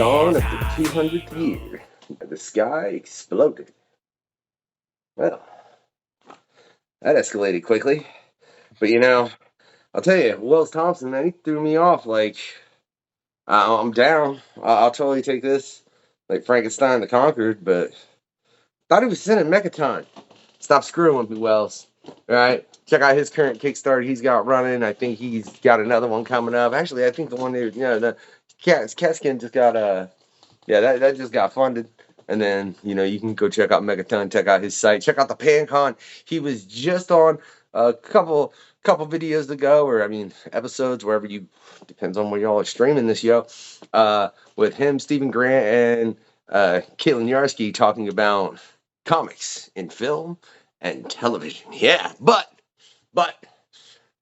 dawn of the 200th year, the sky exploded. Well, that escalated quickly. But I'll tell you, Wells Thompson, man, he threw me off. Like, I'm down. I'll totally take this, like Frankenstein the Conquered, but thought he was sending Mechaton. Stop screwing with me, Wells. All right, check out his current Kickstarter he's got running. I think he's got another one coming up. Actually, I think the one there, the Catskin just got that just got funded. And then you can go check out Megaton, check out his site, check out the PanCon. He was just on a couple videos ago, or I mean episodes, wherever depends on where y'all are streaming this, with him, Stephen Grant, and Caitlin Yarsky talking about comics in film and television. Yeah, but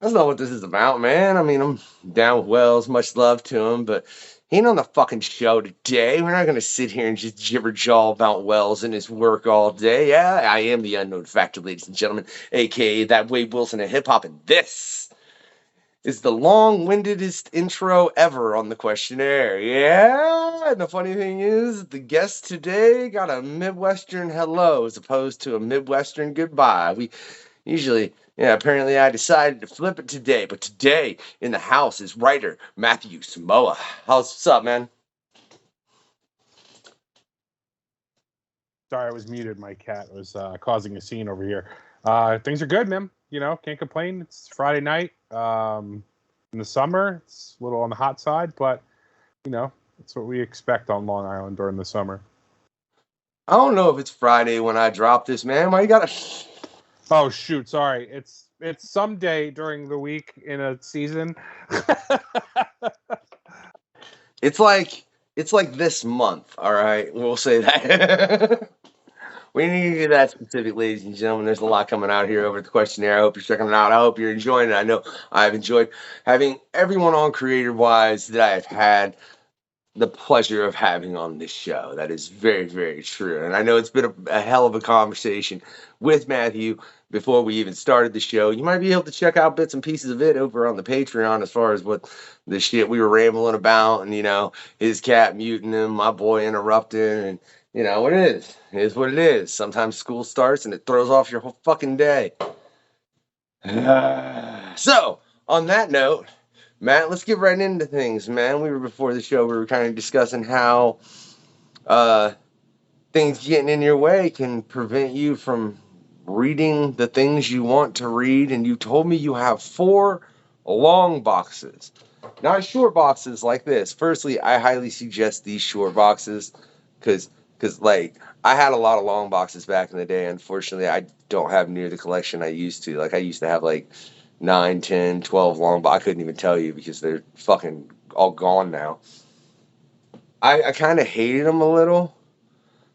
that's not what this is about, man. I mean, I'm down with Wells, much love to him, but he ain't on the fucking show today. We're not going to sit here and just jibber-jaw about Wells and his work all day. Yeah, I am the unknown factor, ladies and gentlemen, a.k.a. that Wade Wilson of hip-hop, and this is the long-windedest intro ever on the Questionnaire. Yeah, and the funny thing is, the guest today got a Midwestern hello as opposed to a Midwestern goodbye. We usually... Yeah, apparently I decided to flip it today, but today in the house is writer Matthew Summo. What's up, man? Sorry, I was muted. My cat was causing a scene over here. Things are good, man. Can't complain. It's Friday night. In the summer, it's a little on the hot side, but, it's what we expect on Long Island during the summer. I don't know if it's Friday when I drop this, man. Why you gotta... Oh shoot! Sorry, it's someday during the week in a season. It's like this month. All right, we'll say that. We need to do that specific, ladies and gentlemen. There's a lot coming out here over the Questionnaire. I hope you're checking it out. I hope you're enjoying it. I know I've enjoyed having everyone on Creator-wise that I've had the pleasure of having on this show. That is very, very true. And I know it's been a hell of a conversation with Matthew before we even started the show. You might be able to check out bits and pieces of it over on the Patreon as far as what the shit we were rambling about, and his cat muting him, my boy interrupting, and what it is what it is. Sometimes school starts and it throws off your whole fucking day. So on that note, Matt, let's get right into things, man. Before the show, we were kind of discussing how things getting in your way can prevent you from reading the things you want to read. And you told me you have 4 long boxes, not short boxes like this. Firstly, I highly suggest these short boxes because like I had a lot of long boxes back in the day. Unfortunately, I don't have near the collection I used to. Like I used to have like 9, 10, 12 long, but I couldn't even tell you because they're fucking all gone now. I kind of hated them a little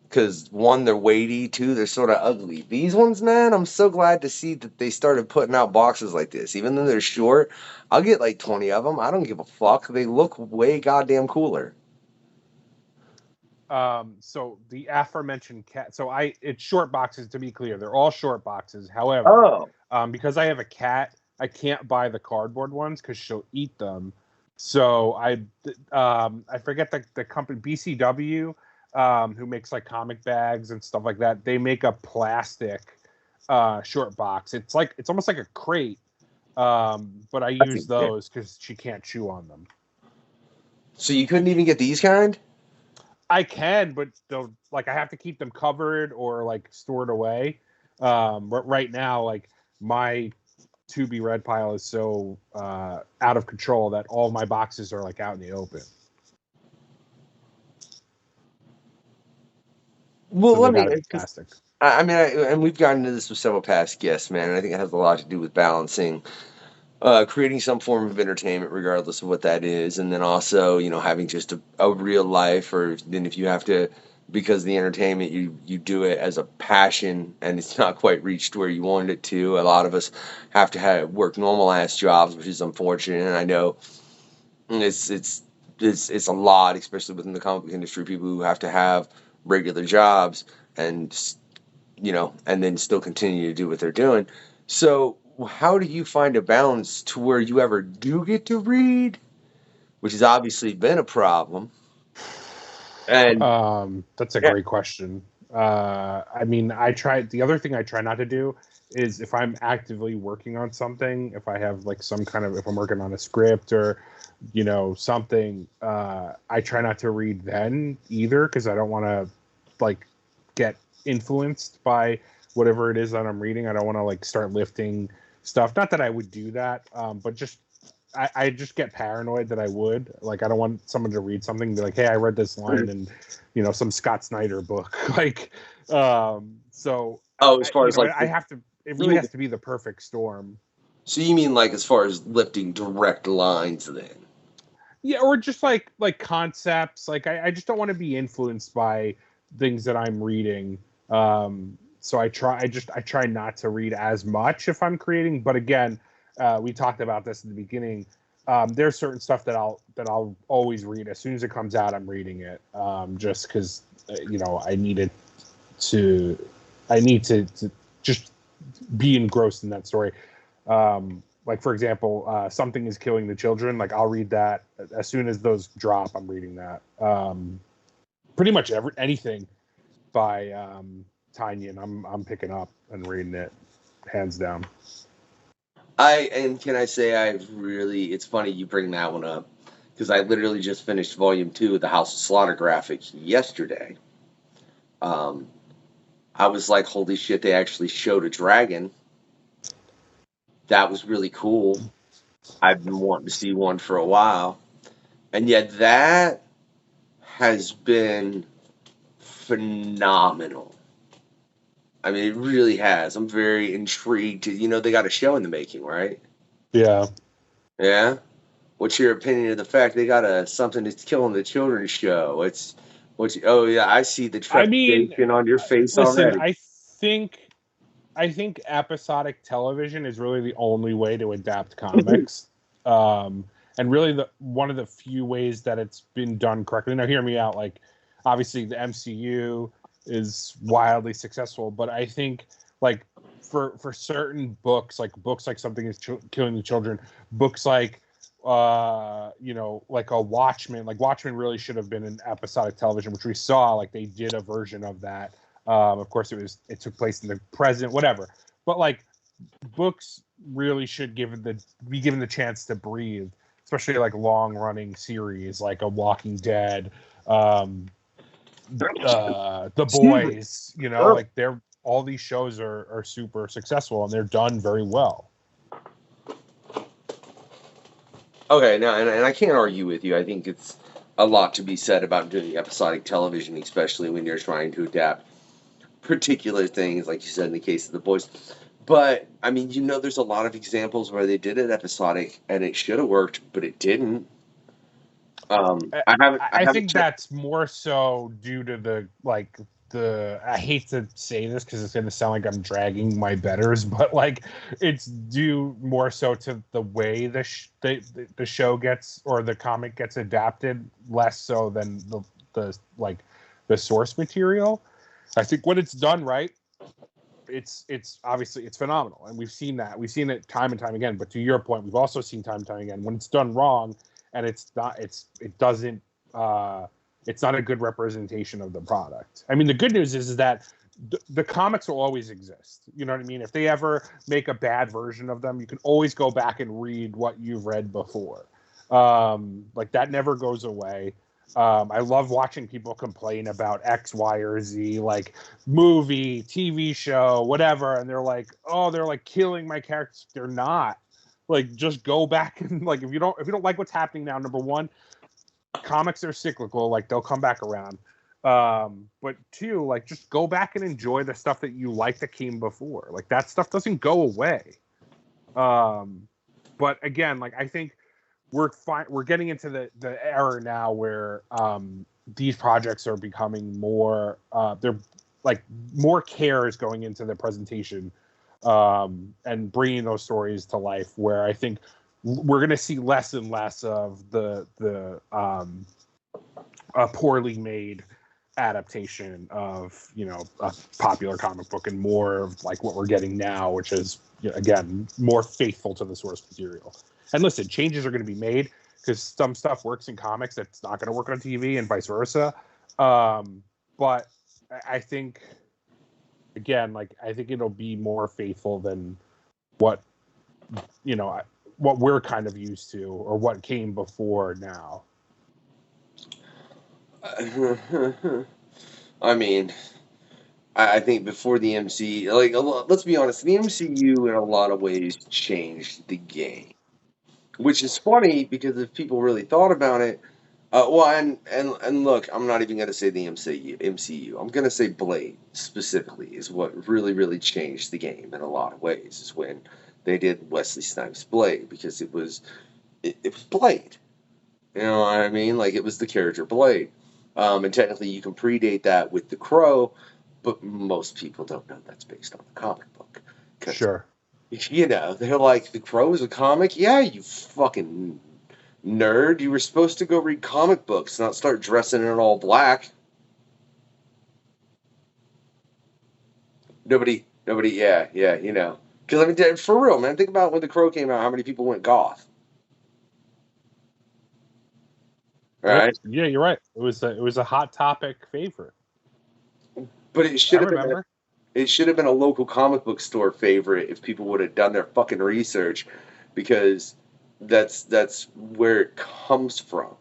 because 1, they're weighty, 2, they're sort of ugly. These ones, man, I'm so glad to see that they started putting out boxes like this. Even though they're short, I'll get like 20 of them. I don't give a fuck. They look way goddamn cooler. So the aforementioned cat. So it's short boxes, to be clear. They're all short boxes. However, because I have a cat, I can't buy the cardboard ones because she'll eat them. So I forget the company BCW, who makes like comic bags and stuff like that. They make a plastic short box. It's almost like a crate, but I use those because she can't chew on them. So you couldn't even get these kind? I can, but I have to keep them covered or like stored away. But right now, like my to be read pile is so out of control that all my boxes are like out in the open. Well, let me. I mean, and we've gotten into this with several past guests, man, and I think it has a lot to do with balancing, creating some form of entertainment, regardless of what that is, and then also, having just a real life, or then if you have to, because the entertainment, you do it as a passion, and it's not quite reached where you wanted it to. A lot of us have to work normal ass jobs, which is unfortunate, and I know it's a lot, especially within the comic book industry, people who have to have regular jobs and and then still continue to do what they're doing. So how do you find a balance to where you ever do get to read, which has obviously been a problem, And That's a great question. I mean, the other thing I try not to do is if I'm actively working on something, if I have like if I'm working on a script or, something, I try not to read then either, because I don't want to like get influenced by whatever it is that I'm reading. I don't want to like start lifting stuff. Not that I would do that, but just I just get paranoid that I would. Like, I don't want someone to read something and be like, hey, I read this line in, some Scott Snyder book. Like, so, as far as I have to, it really has to be the perfect storm. So you mean like as far as lifting direct lines then? Yeah, or just like concepts. Like, I just don't want to be influenced by things that I'm reading. So I try not to read as much if I'm creating. But again, we talked about this at the beginning. There's certain stuff that I'll always read as soon as it comes out. I'm reading it, just because I need to just be engrossed in that story. Like, for example, Something is Killing the Children. Like, I'll read that as soon as those drop. I'm reading that. Pretty much anything by Tynion, I'm picking up and reading it, hands down. Can I say it's funny you bring that one up, because I literally just finished volume 2 of the House of Slaughter graphics yesterday. I was like, holy shit, they actually showed a dragon. That was really cool. I've been wanting to see one for a while. And yet that has been phenomenal. I mean, it really has. I'm very intrigued. They got a show in the making, right? Yeah. Yeah? What's your opinion of the fact they got a Something That's Killing the Children show? Oh, yeah, I see the trepidation on your face already. I think episodic television is really the only way to adapt comics. And really one of the few ways that it's been done correctly. Now, hear me out. Like, obviously the MCU is wildly successful, but I think like for certain books like Something Is Killing the Children, books like like a Watchmen. Like, Watchmen really should have been an episodic television, which we saw. Like, they did a version of that. Of course, it took place in the present, whatever. But like, books really should be given the chance to breathe, especially like long running series like a Walking Dead, The Boys. Like, all these shows are super successful and they're done very well. Okay, now, and I can't argue with you. I think it's a lot to be said about doing episodic television, especially when you're trying to adapt particular things, like you said in the case of The Boys. But, I mean, there's a lot of examples where they did it episodic, and it should have worked, but it didn't. I think that's more so due to I hate to say this because it's going to sound like I'm dragging my betters, but like, it's due more so to the way the show gets, or the comic gets adapted, less so than the source material. I think when it's done right, it's obviously it's phenomenal, and we've seen it time and time again. But to your point, we've also seen time and time again when it's done wrong, and it's not a good representation of the product. I mean, the good news is that the comics will always exist. You know what I mean? If they ever make a bad version of them, you can always go back and read what you've read before. Like, that never goes away. I love watching people complain about X, Y, or Z, like movie, TV show, whatever, and they're like killing my characters. They're not. Like, just go back and, like, if you don't like what's happening now, number one, comics are cyclical. Like, they'll come back around. But two, like, just go back and enjoy the stuff that you liked that came before. Like, that stuff doesn't go away. But again, like, I think we're getting into the era now where these projects are becoming more they're like more care is going into the presentation and bringing those stories to life, where I think we're going to see less and less of the poorly made adaptation of a popular comic book, and more of like what we're getting now, which is again more faithful to the source material. And listen, changes are going to be made because some stuff works in comics that's not going to work on TV, and vice versa. But I think, again, like, I think it'll be more faithful than what, you know, what we're kind of used to or what came before now. I mean, I think before the MCU, like, let's be honest, the MCU in a lot of ways changed the game, which is funny because if people really thought about it, well, and look, I'm not even going to say the MCU. I'm going to say Blade specifically is what really changed the game in a lot of ways. Is when they did Wesley Snipes' Blade, because it was Blade. You know what I mean? Like, it was the character Blade. And technically, you can predate that with The Crow, but most people don't know that's based on the comic book. Sure. You know, they're like, The Crow is a comic? Yeah, you fucking nerd. You were supposed to go read comic books, not start dressing in all black. Nobody, yeah, you know. Because, I mean, for real, man, think about when The Crow came out, how many people went goth? Right? Yeah, you're right. It was a hot topic favorite. But it should have been a local comic book store favorite if people would have done their fucking research, because that's where it comes from.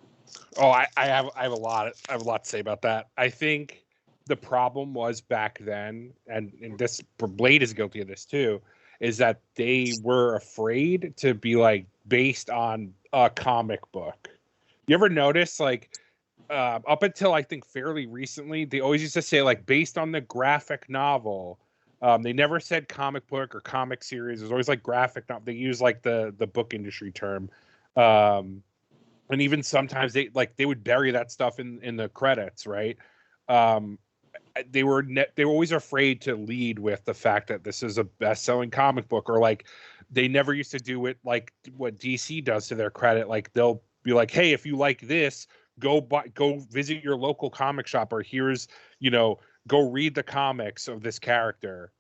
Oh, I have a lot to say about that. I think the problem was back then, and this Blade is guilty of this too, is that they were afraid to be like based on a comic book. You ever notice, like, up until I think fairly recently, they always used to say like based on the graphic novel. They never said comic book or comic series. It was always like graphic novel. They use like the book industry term. And even sometimes they would bury that stuff in the credits, right? They were always afraid to lead with the fact that this is a best-selling comic book, or like they never used to do it like what DC does to their credit. Like they'll be like, hey, if you like this, go visit your local comic shop, or here's, you know, go read the comics of this character.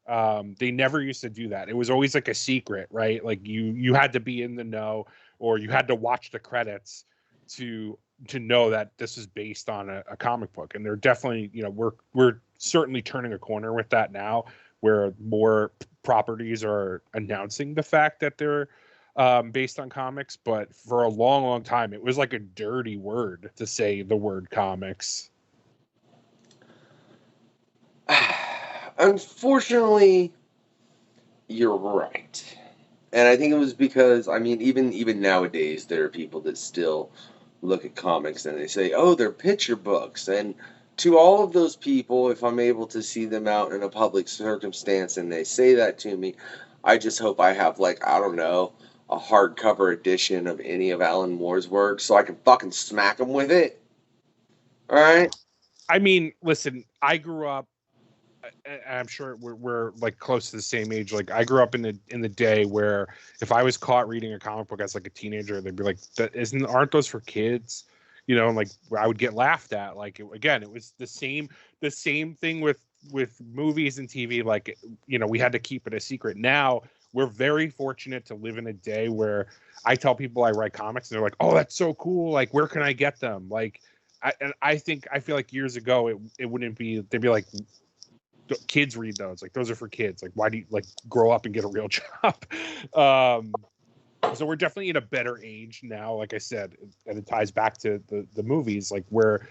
They never used to do that. It was always like a secret, right? Like you had to be in the know, or you had to watch the credits to know that this is based on a comic book. And they're definitely, you know, we're certainly turning a corner with that now, where more properties are announcing the fact that they're based on comics. But for a long time, it was like a dirty word to say the word comics. Unfortunately, you're right. And I think it was because, I mean, even nowadays, there are people that still look at comics and they say, oh, they're picture books. And to all of those people, if I'm able to see them out in a public circumstance and they say that to me, I just hope I have, like, I don't know, a hardcover edition of any of Alan Moore's work so I can fucking smack them with it. All right? I mean, listen, I grew up, I'm sure we're like close to the same age. Like I grew up in the day where if I was caught reading a comic book as like a teenager, they'd be like, aren't those for kids? You know, and like I would get laughed at. Like again, it was the same thing with movies and TV. Like, you know, we had to keep it a secret. Now we're very fortunate to live in a day where I tell people I write comics and they're like, oh, that's so cool. Like, where can I get them? Like, I feel like years ago it wouldn't be. They'd be like, kids read those, like those are for kids, like why do you like grow up and get a real job? So we're definitely in a better age now, like I said, and it ties back to the movies, like where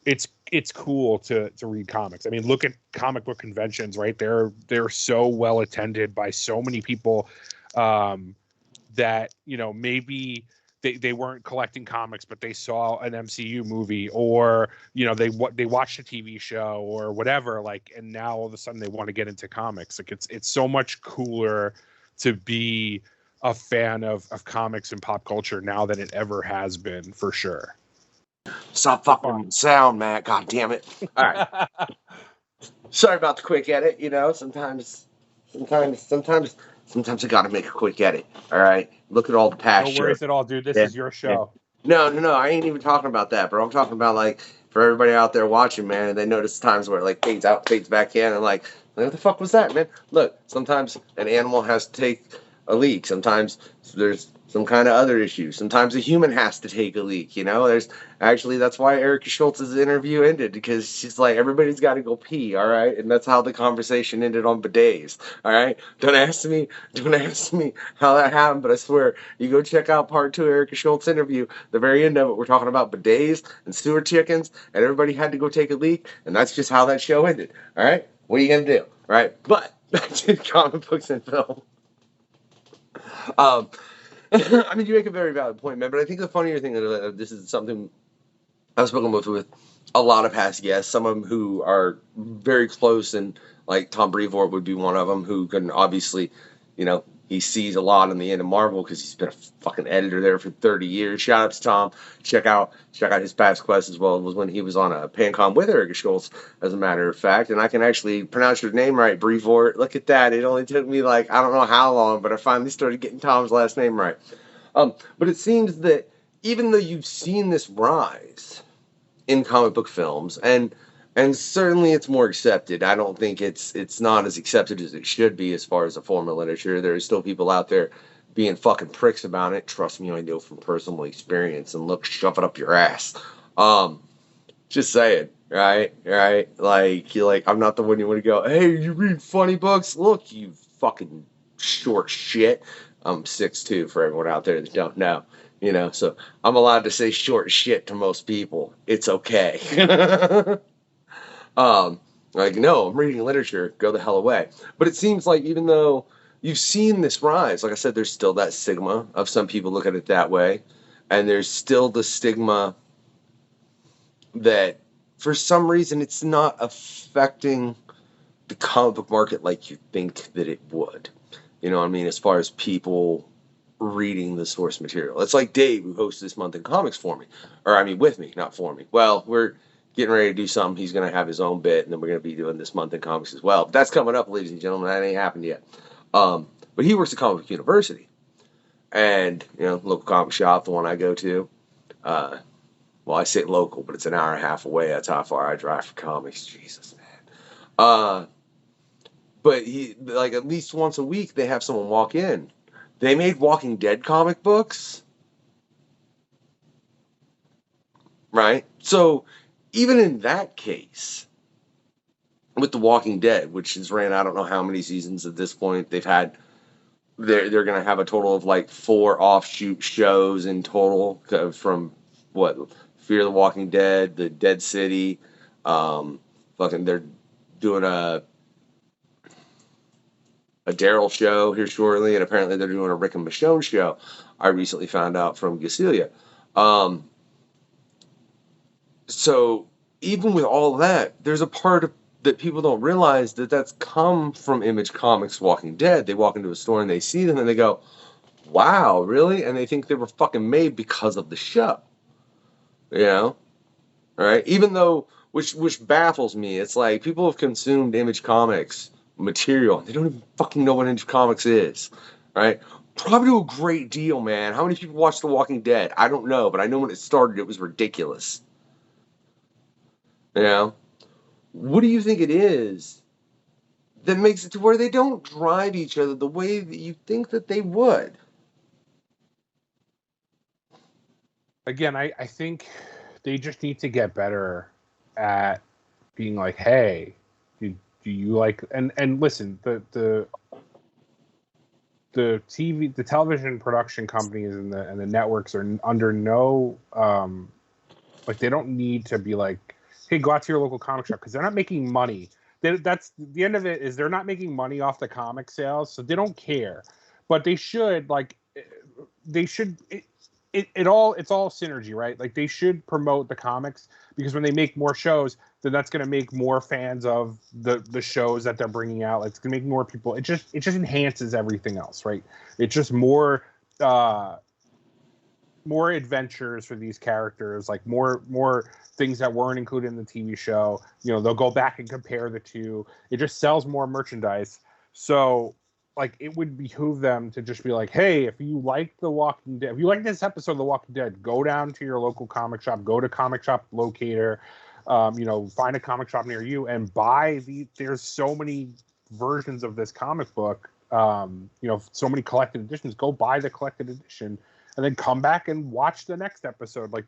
it's cool to read comics. I mean, look at comic book conventions, right? They're so well attended by so many people that, you know, maybe they weren't collecting comics, but they saw an MCU movie, or, you know, they watched a TV show or whatever, like, and now all of a sudden they want to get into comics. Like it's so much cooler to be a fan of comics and pop culture now than it ever has been, for sure. Stop fucking sound, Matt. God damn it. All right. Sorry about the quick edit. You know, sometimes I gotta make a quick edit. All right. Look at all the past. No worries at all, dude. This is your show. No. I ain't even talking about that, bro. I'm talking about, like, for everybody out there watching, man, and they notice times where it, like, fades out, fades back in, and like, what the fuck was that, man? Look, sometimes an animal has to take a leak. Sometimes there's some kind of other issue. Sometimes a human has to take a leak, you know? That's why Erica Schultz's interview ended, because she's like, everybody's got to go pee, all right? And that's how the conversation ended on bidets, all right? Don't ask me how that happened, but I swear, you go check out part 2 of Erica Schultz's interview, the very end of it, we're talking about bidets and sewer chickens, and everybody had to go take a leak, and that's just how that show ended, all right? What are you going to do, all right? But back to comic books and film. I mean, you make a very valid point, man, but I think the funnier thing that this is something I've spoken with a lot of past guests, some of them who are very close, and like Tom Brevoort would be one of them, who can obviously, you know, he sees a lot in the end of Marvel because he's been a fucking editor there for 30 years. Shout out to Tom. Check out his past quests as well. It was when he was on a PanCon with Eric Schultz, as a matter of fact. And I can actually pronounce your name right, Brevoort. Look at that. It only took me like, I don't know how long, but I finally started getting Tom's last name right. But it seems that even though you've seen this rise in comic book films, and certainly it's more accepted. I don't think it's not as accepted as it should be as far as a form of literature. There are still people out there being fucking pricks about it. Trust me, I know from personal experience. And look, shove it up your ass. Just saying, right? Like, I'm not the one you want to go, hey, you read funny books? Look, you fucking short shit. I'm 6'2" for everyone out there that don't know. You know, so I'm allowed to say short shit to most people. It's okay. Like, no, I'm reading literature. Go the hell away. But it seems like even though you've seen this rise, like I said, there's still that stigma of some people look at it that way. And there's still the stigma that for some reason it's not affecting the comic book market like you think that it would. You know what I mean? As far as people reading the source material. It's like Dave, who hosts This Month in Comics for me. Or, I mean, with me, not for me. Well, we're getting ready to do something. He's going to have his own bit, and then we're going to be doing This Month in Comics as well. But that's coming up, ladies and gentlemen. That ain't happened yet. But he works at Comic Book University. And, you know, local comic shop, the one I go to. Well, I say local, but it's an hour and a half away. That's how far I drive for comics. Jesus, man. But he, like, at least once a week, they have someone walk in. They made Walking Dead comic books. Right? So, even in that case, with The Walking Dead, which has ran I don't know how many seasons at this point, they're going to have a total of like 4 offshoot shows in total from what? Fear the Walking Dead, The Dead City, they're doing a Daryl show here shortly, and apparently they're doing a Rick and Michonne show. I recently found out from Gasilia. So even with all that, there's a part that people don't realize that's come from Image Comics Walking Dead. They walk into a store and they see them and they go, wow, really? And they think they were fucking made because of the show. You know? All right? Even though, which baffles me, it's like people have consumed Image Comics material. They don't even fucking know what Image Comics is, right? Probably do a great deal, man. How many people watch The Walking Dead? I don't know, but I know when it started, it was ridiculous. You know? What do you think it is that makes it to where they don't drive each other the way that you think that they would? Again, I think they just need to get better at being like, hey, do you like, and listen, the television production companies and the networks are under no like, they don't need to be like, hey, go out to your local comic shop, because they're not making money. That's the end of it, is they're not making money off the comic sales, so they don't care. But they should, like, it's all synergy, right? Like, they should promote the comics, because when they make more shows, then that's going to make more fans of the shows that they're bringing out. Like, it's going to make more people. It just enhances everything else, right? It's just more adventures for these characters, like more things that weren't included in the TV show. You know, they'll go back and compare the two. It just sells more merchandise. So, like, it would behoove them to just be like, hey, if you like The Walking Dead, if you like this episode of The Walking Dead, go down to your local comic shop, go to Comic Shop Locator, you know, find a comic shop near you and buy there's so many versions of this comic book. so many collected editions. Go buy the collected edition and then come back and watch the next episode. Like,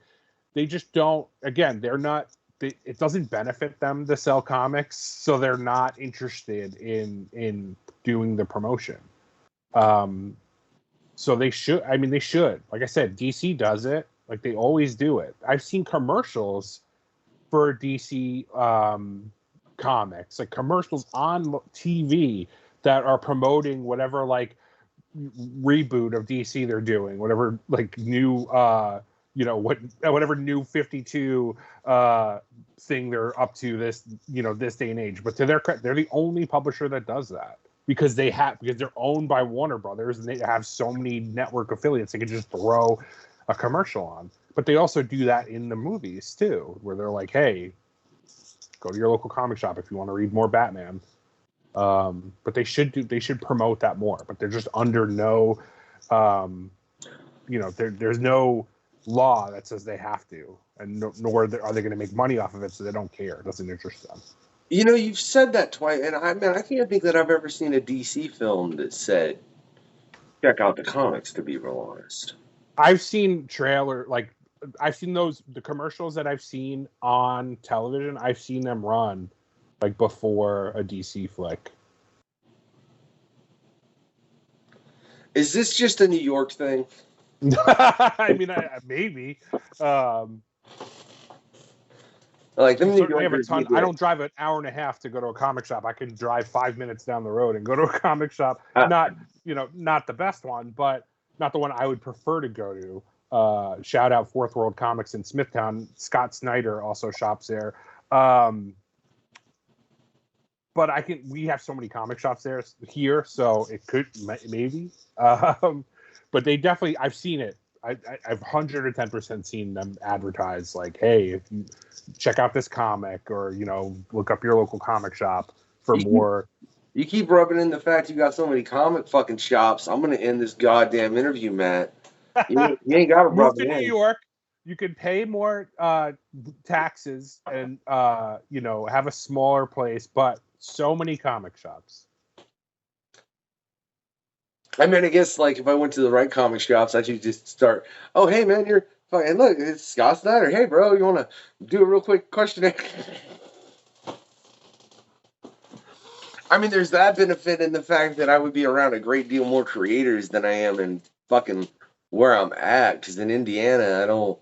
they just don't. Again, they're not. It doesn't benefit them to sell comics, so they're not interested in doing the promotion. So they should. I mean, they should. Like I said, DC does it. Like, they always do it. I've seen commercials for DC comics, like commercials on TV that are promoting whatever like reboot of DC they're doing, whatever like new whatever new 52 thing they're up to this day and age. But to their credit, they're the only publisher that does that because they're owned by Warner Brothers and they have so many network affiliates they can just throw a commercial on. But they also do that in the movies too, where they're like, hey, go to your local comic shop if you want to read more Batman. But they should promote that more, but they're just under no there's no law that says they have to, and nor are they going to make money off of it, so they don't care. It doesn't interest them. You've said that twice, and I can't think that I've ever seen a DC film that said, check out the comics, to be real honest. I've seen I've seen the commercials that I've seen on television. I've seen them run like before a DC flick. Is this just a New York thing? I mean, maybe. Like them New Yorkers, I don't drive an hour and a half to go to a comic shop. I can drive 5 minutes down the road and go to a comic shop. Not the best one, but not the one I would prefer to go to. Shout out Fourth World Comics in Smithtown. Scott Snyder also shops there. But we have so many comic shops here, so it could maybe. But they definitely, I've seen it. I've 110% seen them advertise like, hey, if you check out this comic or, look up your local comic shop for more. You keep rubbing in the fact you got so many comic fucking shops. I'm going to end this goddamn interview, Matt. You ain't got to rub it in. Move to New York. You could pay more taxes and, have a smaller place, but so many comic shops. I mean, I guess, like, if I went to the right comic shops, I should just start, oh, hey, man, you're fucking, look, it's Scott Snyder. Hey, bro, you want to do a real quick questionnaire? I mean, there's that benefit in the fact that I would be around a great deal more creators than I am in fucking where I'm at, because in Indiana, I don't...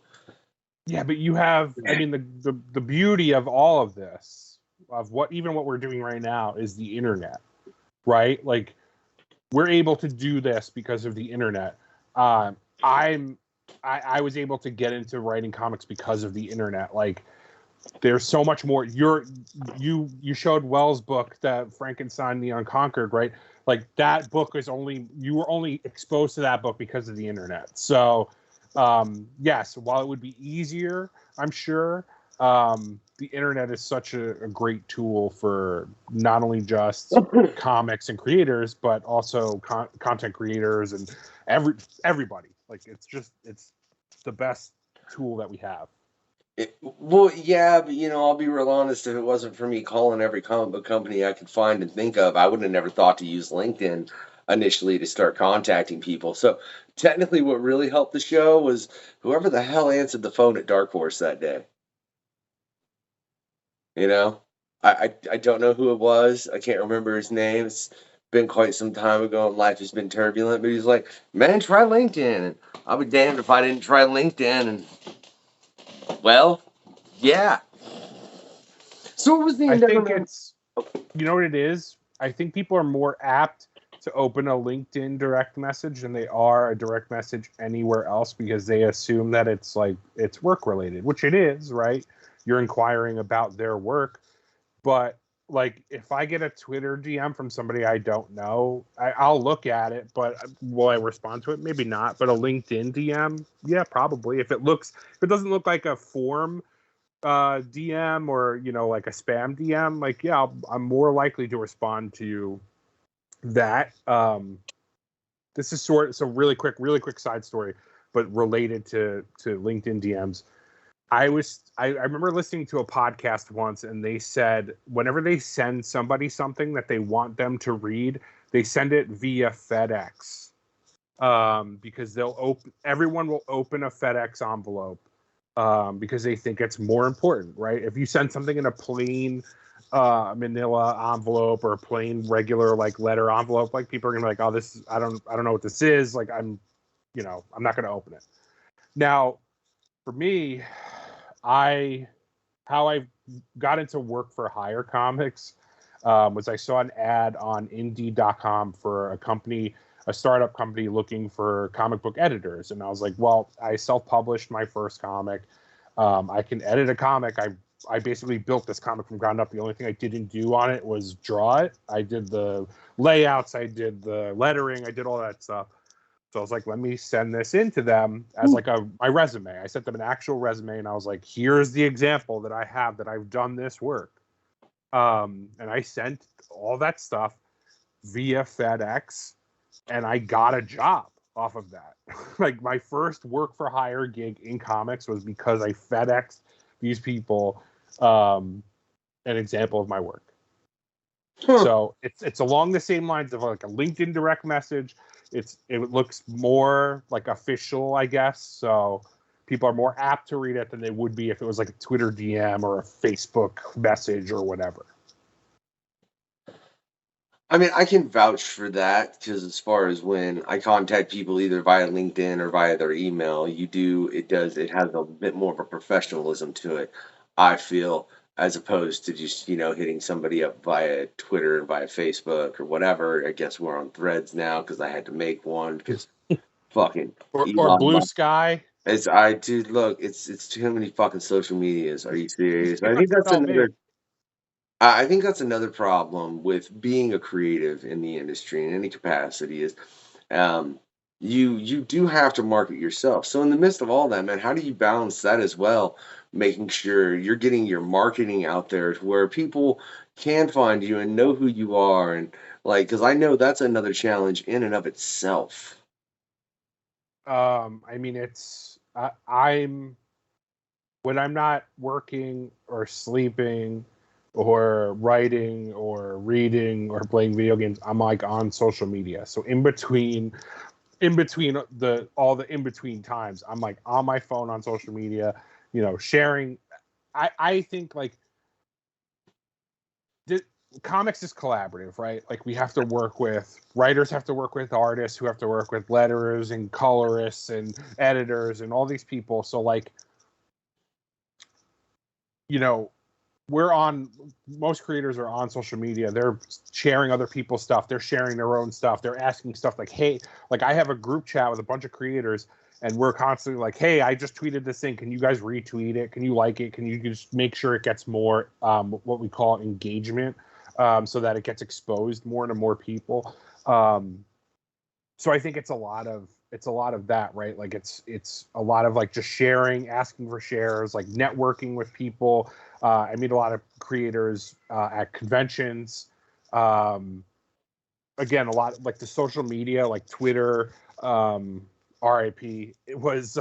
Yeah, but you have, I mean, the beauty of all of this, of what we're doing right now, is the internet, right? Like, we're able to do this because of the internet. I was able to get into writing comics because of the internet. Like, there's so much more. You showed Wells' book, the Frankenstein the Unconquered, right? Like, that book you were only exposed to that book because of the internet. So, yes, while it would be easier, I'm sure, the internet is such a great tool for not only just comics and creators, but also content creators and everybody. Like, it's the best tool that we have. Well, yeah, but I'll be real honest. If it wasn't for me calling every comic book company I could find and think of, I would have never thought to use LinkedIn initially to start contacting people. So technically, what really helped the show was whoever the hell answered the phone at Dark Horse that day. I don't know who it was. I can't remember his name. It's been quite some time ago, and life has been turbulent. But he's like, man, try LinkedIn. And I'll be damned if I didn't try LinkedIn. And well, yeah. So it was the endeavor. I think it's, you know what it is? I think people are more apt to open a LinkedIn direct message than they are a direct message anywhere else, because they assume that it's work related, which it is, right? You're inquiring about their work. But like, if I get a Twitter DM from somebody I don't know, I'll look at it, but will I respond to it? Maybe not. But a LinkedIn DM, yeah, probably. If it doesn't look like a form DM or like a spam DM, like, yeah, I'm more likely to respond to that. This is so really quick side story, but related to LinkedIn DMs. I remember listening to a podcast once, and they said whenever they send somebody something that they want them to read, they send it via FedEx, because everyone will open a FedEx envelope, because they think it's more important, right? If you send something in a plain manila envelope or a plain regular like letter envelope, like people are gonna be like, oh, this is, I don't know what this is. Like I'm not gonna open it. Now, for me, how I got into work for hire comics was I saw an ad on Indeed.com for a startup company looking for comic book editors. And I was like, well, I self-published my first comic. I can edit a comic. I basically built this comic from ground up. The only thing I didn't do on it was draw it. I did the layouts. I did the lettering. I did all that stuff. So I was like, let me send this in to them as like my resume. I sent them an actual resume, and I was like, here's the example that I have that I've done this work. And I sent all that stuff via FedEx, and I got a job off of that. Like my first work for hire gig in comics was because I FedExed these people an example of my work. So it's along the same lines of like a LinkedIn direct message. It looks more like official, I guess. So people are more apt to read it than they would be if it was like a Twitter DM or a Facebook message or whatever. I mean, I can vouch for that because as far as when I contact people either via LinkedIn or via their email, it has a bit more of a professionalism to it, I feel, as opposed to just, hitting somebody up via Twitter and via Facebook or whatever. I guess we're on Threads now because I had to make one because fucking or Blue Sky. Dude, look, it's too many fucking social medias. Are you serious? I think that's another problem with being a creative in the industry in any capacity is you do have to market yourself. So in the midst of all that, man, how do you balance that as well? Making sure you're getting your marketing out there to where people can find you and know who you are. And like, because I know that's another challenge in and of itself. I mean, I'm when I'm not working or sleeping or writing or reading or playing video games, I'm like on social media. So in between all the in-between times, I'm like on my phone on social media, sharing. I think like comics is collaborative, right? Like writers have to work with artists who have to work with letterers and colorists and editors and all these people. So like, most creators are on social media. They're sharing other people's stuff. They're sharing their own stuff. They're asking stuff like, hey, like I have a group chat with a bunch of creators and we're constantly like, hey, I just tweeted this thing. Can you guys retweet it? Can you like it? Can you just make sure it gets more, what we call engagement, so that it gets exposed more to more people. So I think it's a lot of that, right? Like it's a lot of like just sharing, asking for shares, like networking with people. I meet a lot of creators at conventions. Again, a lot like the social media, like Twitter, RIP. It was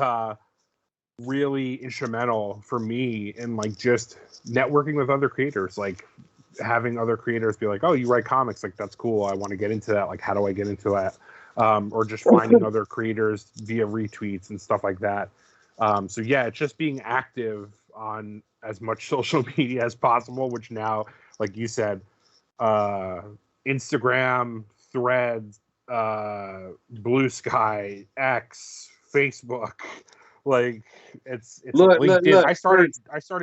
really instrumental for me in like just networking with other creators, like having other creators be like, "Oh, you write comics? Like that's cool. I want to get into that. Like, how do I get into that?" Or just finding other creators via retweets and stuff like that. So yeah, it's just being active on as much social media as possible, which now, like you said, Instagram, Threads, Blue Sky, X, Facebook, like it's LinkedIn. Look, I started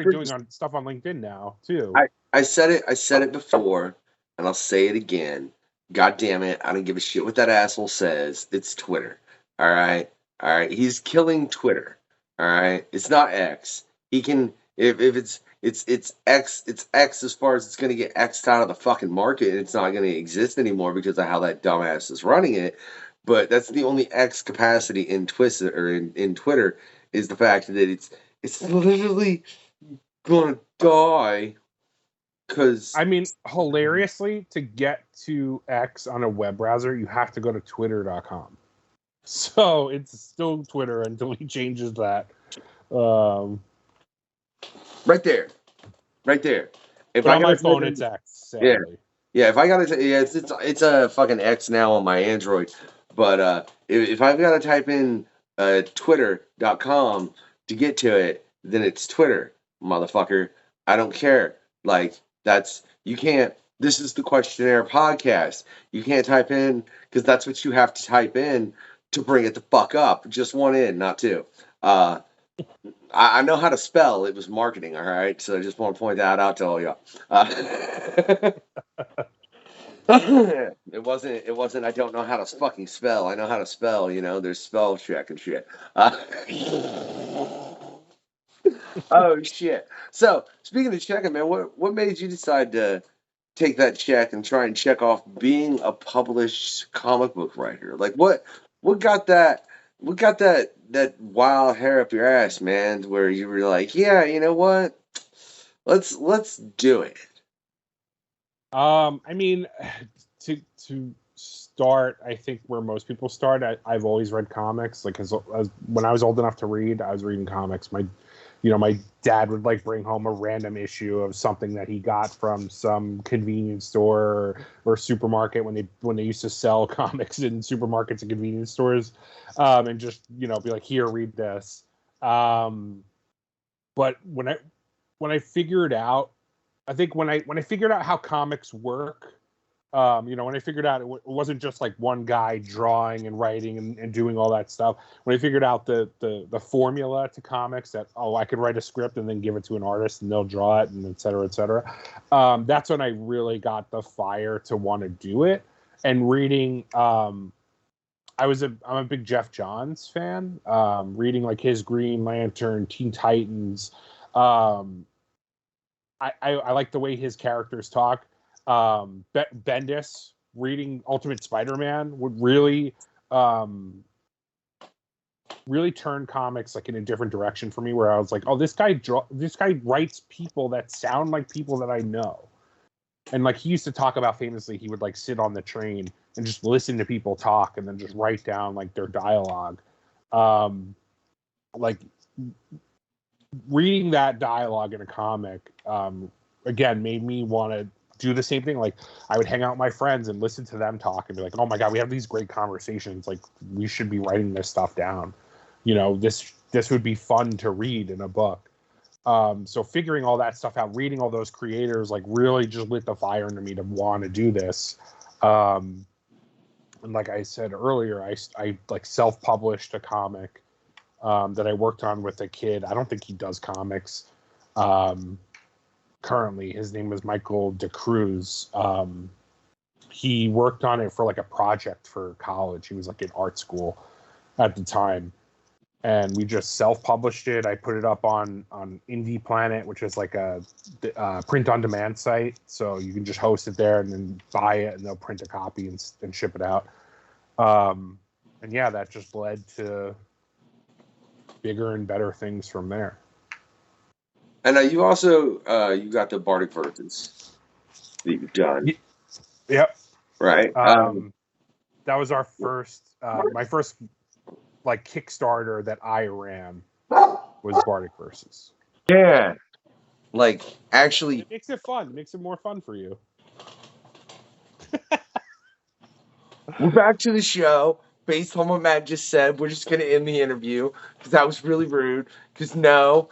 doing stuff on LinkedIn now too. I said it before, and I'll say it again. God damn it, I don't give a shit what that asshole says. It's Twitter. All right? He's killing Twitter. All right? It's not X. He can if it's X, it's X as far as it's going to get X'd out of the fucking market and it's not going to exist anymore because of how that dumbass is running it. But that's the only X capacity in Twitter or in Twitter is the fact that it's literally going to die. Because I mean, hilariously, to get to X on a web browser, you have to go to twitter.com. So it's still Twitter until he changes that. Right there. If but on my phone, it's X, sadly. Yeah, if I gotta, yeah, it's a fucking X now on my Android. But if I've got to type in twitter.com to get to it, then it's Twitter, motherfucker. I don't care. Like you can't. This is the Questionnaire podcast. You can't type in because that's what you have to type in to bring it the fuck up. Just one in, not two. I know how to spell. It was marketing, all right. So I just want to point that out to all y'all. It wasn't. It wasn't. I don't know how to fucking spell. I know how to spell. You know, there's spell check and shit. Oh shit. So speaking of checking, man, what made you decide to take that check and try and check off being a published comic book writer? Like what got that? What got that wild hair up your ass, man? Where you were like, yeah, you know what? Let's do it. I mean, to start, I think where most people start, I've always read comics. Like, as when I was old enough to read, I was reading comics. My dad would like bring home a random issue of something that he got from some convenience store or supermarket when they used to sell comics in supermarkets and convenience stores, and just be like, here, read this. But when I figured out, I think when I figured out how comics work, when I figured out it wasn't just like one guy drawing and writing and doing all that stuff. When I figured out the formula to comics, that I could write a script and then give it to an artist and they'll draw it and et cetera, et cetera. That's when I really got the fire to want to do it. And reading, I'm a big Jeff Johns fan. Reading like his Green Lantern, Teen Titans. I like the way his characters talk. Bendis reading Ultimate Spider-Man would really turn comics like in a different direction for me, where I was like, oh, this guy writes people that sound like people that I know. And like he used to talk about famously, he would like sit on the train and just listen to people talk and then just write down like their dialogue. Like reading that dialogue in a comic, again, made me want to do the same thing. Like I would hang out with my friends and listen to them talk and be like, oh my God, we have these great conversations. Like we should be writing this stuff down. This would be fun to read in a book. So figuring all that stuff out, reading all those creators, like really just lit the fire under me to want to do this. And like I said earlier, I like self-published a comic that I worked on with a kid. I don't think he does comics. Currently, his name was Michael DeCruz. He worked on it for like a project for college. He was like in art school at the time, and we just self-published it. I put it up on Indie Planet, which is like a print-on-demand site, so you can just host it there and then buy it, and they'll print a copy and ship it out. And yeah, that just led to bigger and better things from there. And you also you got the Bardic Verses that you've done. Yep. Right. That was our first, my first like Kickstarter that I ran was Bardic Verses. Yeah. Like actually, it makes it fun. It makes it more fun for you. We're back to the show. Based on what Matt just said, we're just going to end the interview because that was really rude. Because no,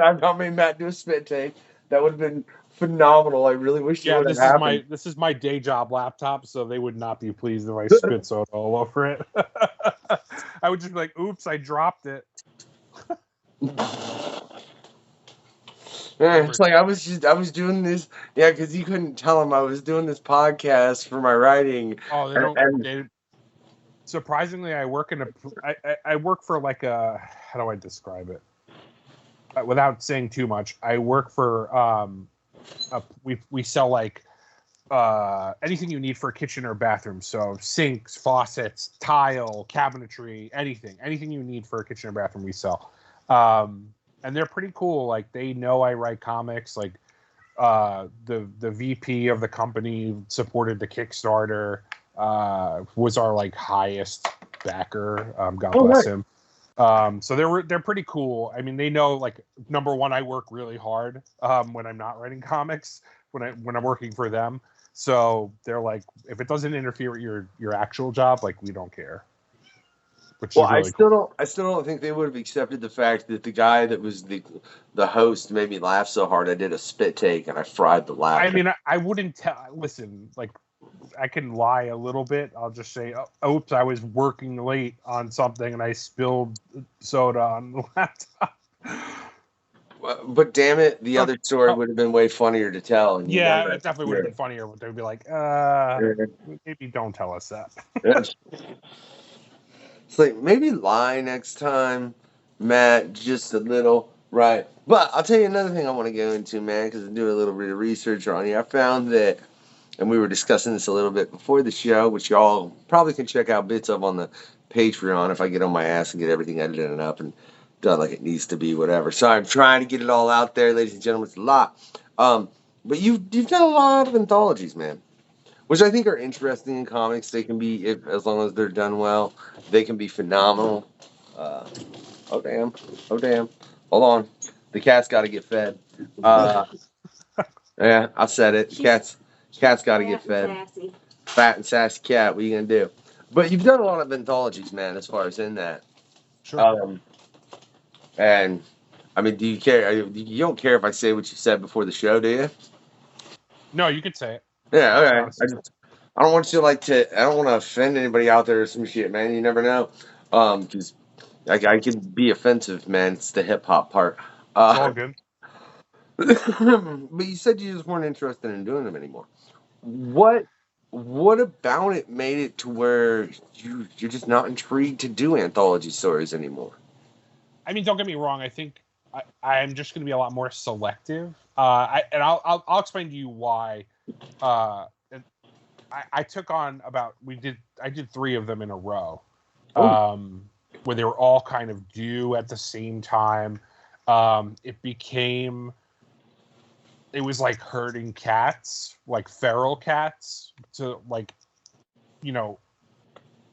I'm not making Matt do a spit take. That would have been phenomenal. I really wish it would have happened. This is my day job laptop, so they would not be pleased if I spit soda all over it. I would just be like, "Oops, I dropped it." Yeah, it's like I was doing this, yeah, because you couldn't tell him I was doing this podcast for my writing. Oh, they don't. Surprisingly, I work for like a, how do I describe it without saying too much? I work for we sell like anything you need for a kitchen or bathroom. So sinks, faucets, tile, cabinetry, anything you need for a kitchen or bathroom, we sell. And they're pretty cool. Like they know I write comics. Like the VP of the company supported the Kickstarter. Was our like highest backer. God bless him. So they're pretty cool. I mean, they know, like, number one, I work really hard when I'm not writing comics, when I'm working for them. So they're like, if it doesn't interfere with your actual job, like, we don't care. Which Well, is really cool. I still don't think they would have accepted the fact that the guy that was the host made me laugh so hard I did a spit take and I fried the laughter. I mean, I wouldn't tell. Listen, like, I can lie a little bit. I'll just say, oops, I was working late on something and I spilled soda on the laptop. But damn it, the other story would have been way funnier to tell. And yeah, it definitely would have been funnier. But they'd be like, maybe don't tell us that. It's like, maybe lie next time, Matt, just a little, right? But I'll tell you another thing I want to go into, man, because I'm doing a little bit of research on you. I found that, and we were discussing this a little bit before the show, which y'all probably can check out bits of on the Patreon if I get on my ass and get everything edited and up and done like it needs to be, whatever. So I'm trying to get it all out there, ladies and gentlemen. It's a lot. But you've done a lot of anthologies, man, which I think are interesting in comics. They can be, as long as they're done well, they can be phenomenal. Oh damn! Hold on, the cat's got to get fed. Yeah, I said it. Cat's got to get fed. Fat and sassy cat. What are you gonna do? But you've done a lot of anthologies, man. As far as in that, Sure. And I mean, do you care? You don't care if I say what you said before the show, do you? No, you could say it. Yeah, okay. I don't want you I don't want to offend anybody out there or some shit, man. You never know. Because I could be offensive, man. It's the hip hop part. It's all good. But you said you just weren't interested in doing them anymore. What about it made it to where you're just not intrigued to do anthology stories anymore? I mean, don't get me wrong. I think I'm just going to be a lot more selective. I'll explain to you why. I took on I did 3 of them in a row, where they were all kind of due at the same time. It was like herding cats, like feral cats. To like,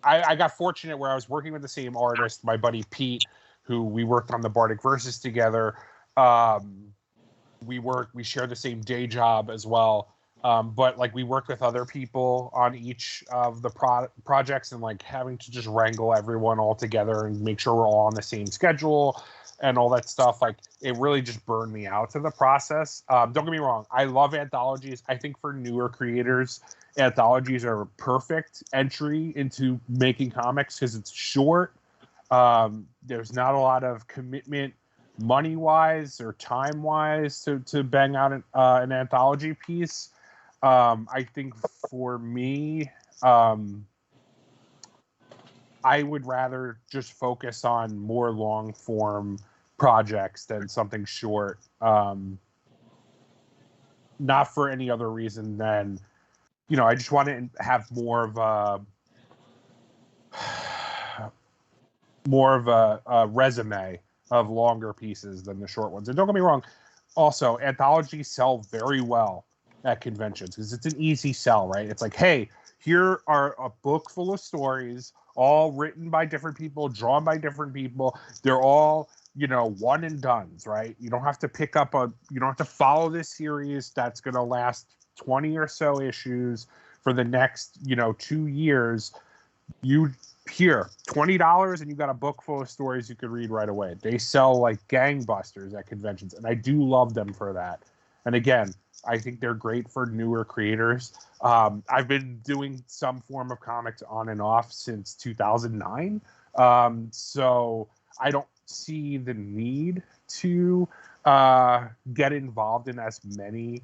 I got fortunate where I was working with the same artist, my buddy Pete, who we worked on the Bardic Verses together. We share the same day job as well. But like, we worked with other people on each of the projects, and like having to just wrangle everyone all together and make sure we're all on the same schedule and all that stuff. Like, it really just burned me out to the process. Don't get me wrong. I love anthologies. I think for newer creators, anthologies are a perfect entry into making comics because it's short. There's not a lot of commitment money-wise or time-wise to bang out an anthology piece. I think for me, I would rather just focus on more long-form projects than something short. Not for any other reason than, I just want to have more of a resume of longer pieces than the short ones. And don't get me wrong, also, anthologies sell very well at conventions because it's an easy sell, right? It's like, hey, here are a book full of stories, all written by different people, drawn by different people. They're all, one and dones, right? You don't have to you don't have to follow this series that's going to last 20 or so issues for the next, 2 years. Here, $20, and you got a book full of stories you could read right away. They sell like gangbusters at conventions, and I do love them for that. And again, I think they're great for newer creators. I've been doing some form of comics on and off since 2009. So I don't see the need to get involved in as many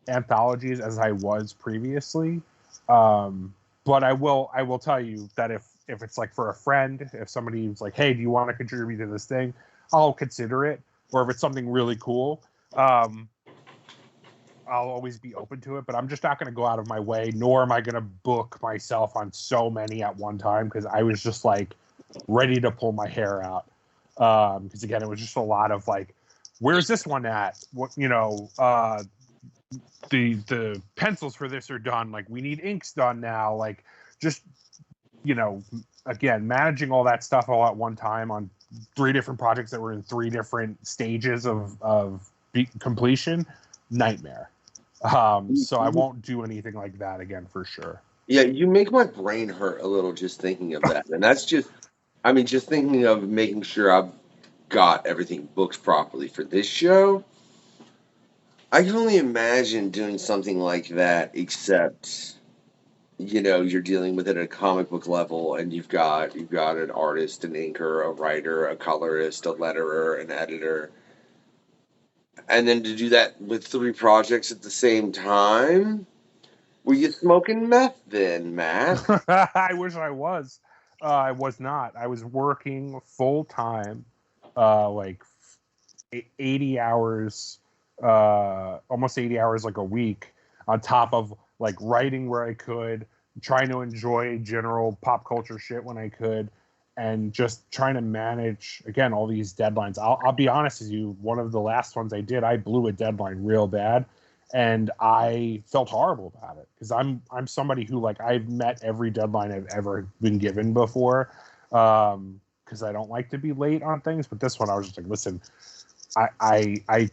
anthologies as I was previously. But I will tell you that if it's like for a friend, if somebody's like, hey, do you want to contribute to this thing? I'll consider it. Or if it's something really cool, I'll always be open to it, but I'm just not going to go out of my way, nor am I going to book myself on so many at one time, because I was just like ready to pull my hair out. Because again, it was just a lot of like, where's this one at? What, the pencils for this are done. Like, we need inks done now. Like, just, again, managing all that stuff all at one time on 3 different projects that were in 3 different stages of completion, nightmare. So I won't do anything like that again for sure. Yeah, you make my brain hurt a little just thinking of that. And that's just, I mean, just thinking of making sure I've got everything booked properly for this show. I can only imagine doing something like that, except, you're dealing with it at a comic book level, and you've got an artist, an inker, a writer, a colorist, a letterer, an editor, and then to do that with 3 projects at the same time. Were you smoking meth then, Matt? I wish I was. I was not. I was working full time, like 80 hours, almost 80 hours like a week, on top of like writing where I could, trying to enjoy general pop culture shit when I could, and just trying to manage again all these deadlines. I'll be honest with you. One of the last ones I did, I blew a deadline real bad, and I felt horrible about it because I'm somebody who, like, I've met every deadline I've ever been given before, because I don't like to be late on things. But this one, I was just like, listen, I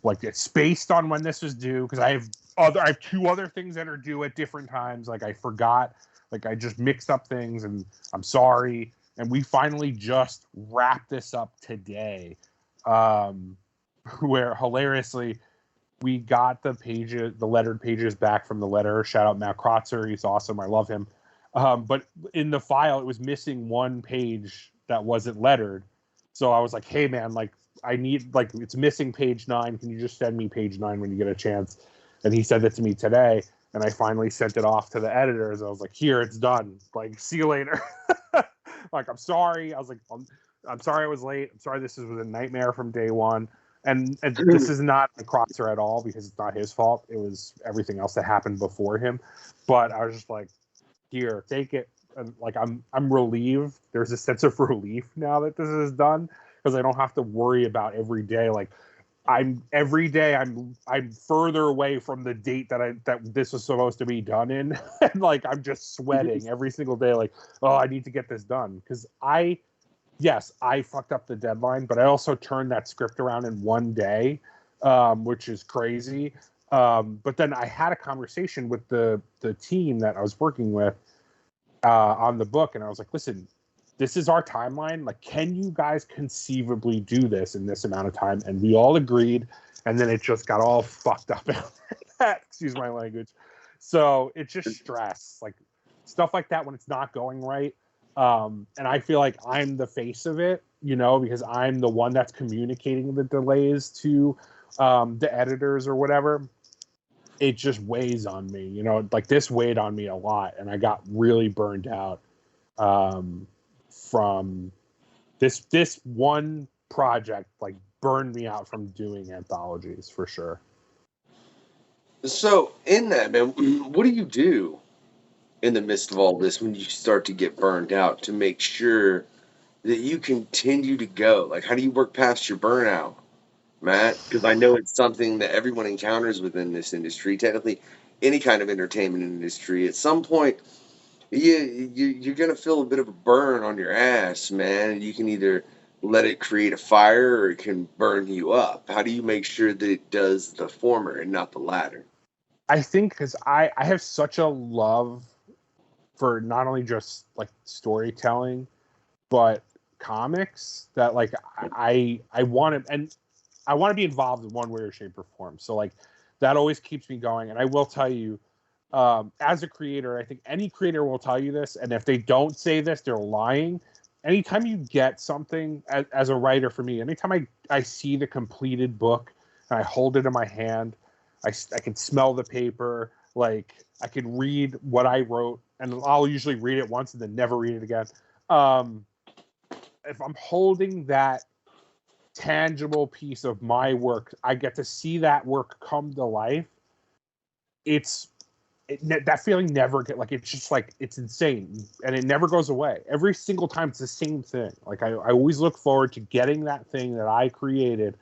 like, it's based on when this was due, because I have 2 other things that are due at different times. Like, I forgot, like, I just mixed up things, and I'm sorry. And we finally just wrapped this up today, where hilariously we got the lettered pages back from the letterer. Shout out Matt Krotzer. He's awesome. I love him. But in the file, it was missing 1 page that wasn't lettered. So I was like, hey man, like, I need, like, it's missing page 9. Can you just send me page 9 when you get a chance? And he sent it to me today. And I finally sent it off to the editors. I was like, here, it's done. Like, see you later. Like, I'm sorry. I was like, I'm sorry I was late. I'm sorry this was a nightmare from day one. And this is not a Krotzer at all, because it's not his fault. It was everything else that happened before him. But I was just like, here, take it. And like, I'm relieved. There's a sense of relief now that this is done, because I don't have to worry about every day. Like, every day I'm further away from the date that this was supposed to be done in. And like, I'm just sweating every single day. Like, oh, I need to get this done, because yes, I fucked up the deadline, but I also turned that script around in 1 day, which is crazy. But then I had a conversation with the team that I was working with on the book, and I was like, listen, this is our timeline. Like, can you guys conceivably do this in this amount of time? And we all agreed, and then it just got all fucked up after that. Excuse my language. So it's just stress, like stuff like that when it's not going right. And I feel like I'm the face of it, because I'm the one that's communicating the delays to the editors or whatever. It just weighs on me, like this weighed on me a lot, and I got really burned out from this one project. Like, burned me out from doing anthologies for sure. So in that, man, what do you do in the midst of all this when you start to get burned out to make sure that you continue to go? Like, how do you work past your burnout, Matt? Because I know it's something that everyone encounters within this industry, technically any kind of entertainment industry. At some point, you're going to feel a bit of a burn on your ass, man. And you can either let it create a fire or it can burn you up. How do you make sure that it does the former and not the latter? I think because I have such a love for not only just like storytelling, but comics, that like I want to, and I want to be involved in one way or shape or form. So like, that always keeps me going. And I will tell you, as a creator, I think any creator will tell you this, and if they don't say this, they're lying. Anytime you get something, as a writer, for me, anytime I see the completed book and I hold it in my hand, I can smell the paper, like I can read what I wrote, and I'll usually read it once and then never read it again. If I'm holding that tangible piece of my work, I get to see that work come to life. That feeling never get, like, it's just like, it's insane, and it never goes away. Every single time it's the same thing. Like, I always look forward to getting that thing that I created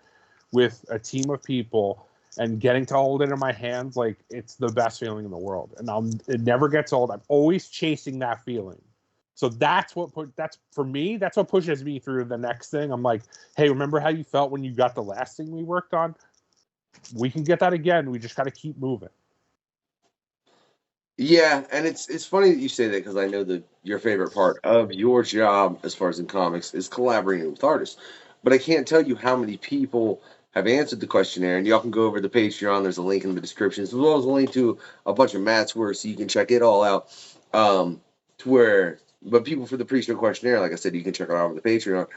with a team of people and getting to hold it in my hands. Like, it's the best feeling in the world, and it never gets old. I'm always chasing that feeling. So that's for me, that's what pushes me through the next thing. I'm like, hey, remember how you felt when you got the last thing we worked on? we can get that again. We just got to keep moving. Yeah, and it's funny that you say that because I know that your favorite part of your job, as far as in comics, is collaborating with artists. But I can't tell you how many people have answered the questionnaire, and y'all can go over to the Patreon. There's a link in the description, as well as a link to a bunch of Matt's work, so you can check it all out. But people for the pre-show questionnaire, like I said, you can check it out on the Patreon.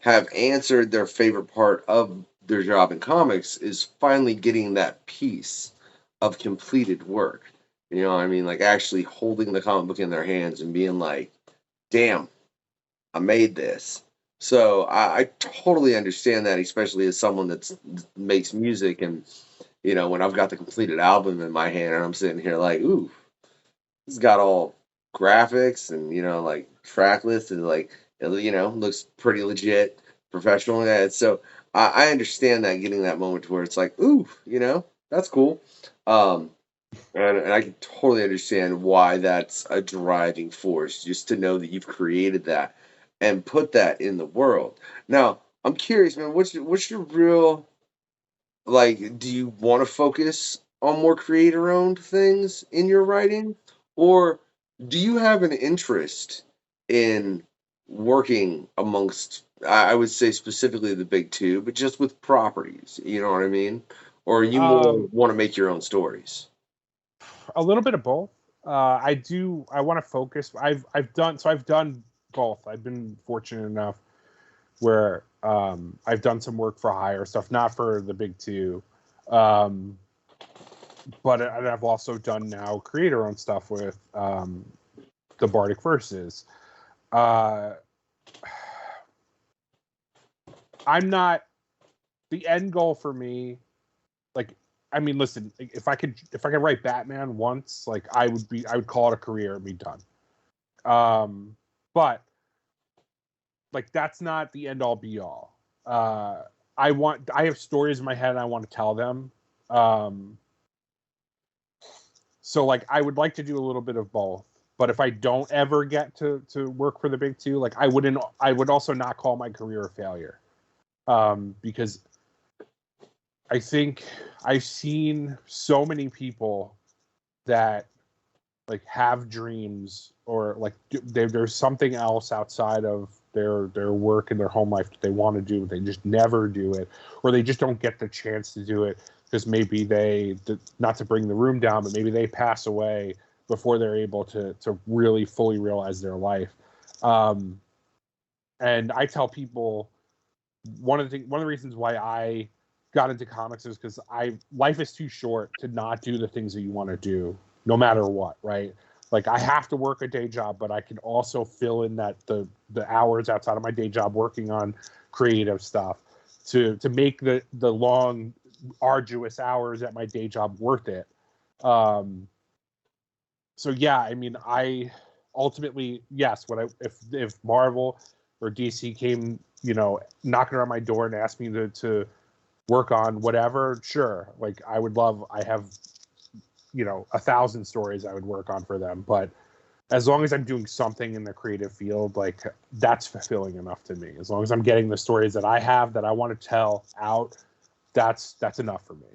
Have answered their favorite part of their job in comics is finally getting that piece of completed work. You know what I mean? Like actually holding the comic book in their hands and being like, damn, I made this. So I totally understand that, especially as someone that makes music. And, you know, when I've got the completed album in my hand and I'm sitting here like, ooh, it's got all graphics and, you know, like track lists and like, you know, looks pretty legit, professional. And so I understand that, getting that moment to where it's like, ooh, you know, that's cool. And I can totally understand why that's a driving force, just to know that you've created that and put that in the world. Now, I'm curious, man, what's your real, like, do you want to focus on more creator-owned things in your writing? Or do you have an interest in working amongst, I would say specifically the big two, but just with properties, you know what I mean? Or you more want to make your own stories? A little bit of both. I want to focus. I've done both. I've been fortunate enough where I've done some work for hire stuff, not for the big two, but I've also done now creator-owned stuff with the Bardic Verses. I'm not, the end goal for me, like, I mean, listen, if I could write Batman once, like I would call it a career and be done. But like that's not the end all be all. I have stories in my head and I want to tell them. So like I would like to do a little bit of both. But if I don't ever get to work for the big two, like I would also not call my career a failure. Because I think I've seen so many people that like have dreams or like there's something else outside of their work and their home life that they want to do, but they just never do it, or they just don't get the chance to do it because maybe not to bring the room down, but maybe they pass away before they're able to really fully realize their life. And I tell people one of the reasons why I got into comics is because life is too short to not do the things that you want to do, no matter what, right? Like I have to work a day job, but I can also fill in that the hours outside of my day job working on creative stuff to make the long, arduous hours at my day job worth it. So yeah, I mean, I ultimately, yes, if Marvel or DC came, you know, knocking on my door and asked me to work on whatever, sure. Like I have, you know, 1,000 stories I would work on for them. But as long as I'm doing something in the creative field, like that's fulfilling enough to me. As long as I'm getting the stories that I have that I want to tell out, that's enough for me.